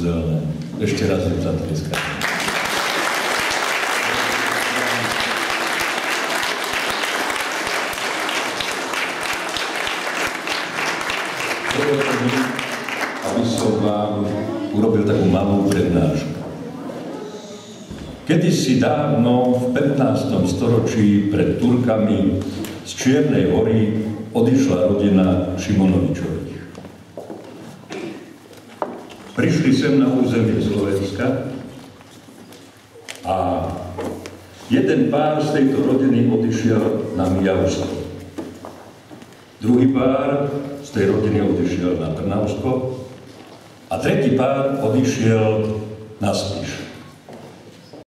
kúzelné. Ešte raz im zatleskám. Aby som vám urobil takú malú prednášku. Kedysi dávno v 15. storočí pred Turkami z Čiernej Hory odišla rodina Šimonovičových. Prišli sem na územie Slovenska a jeden pár z tejto rodiny odišiel na Mijavsko. Druhý pár z tej rodiny odišiel na Trnavsko a tretí pár odišiel na Spiš.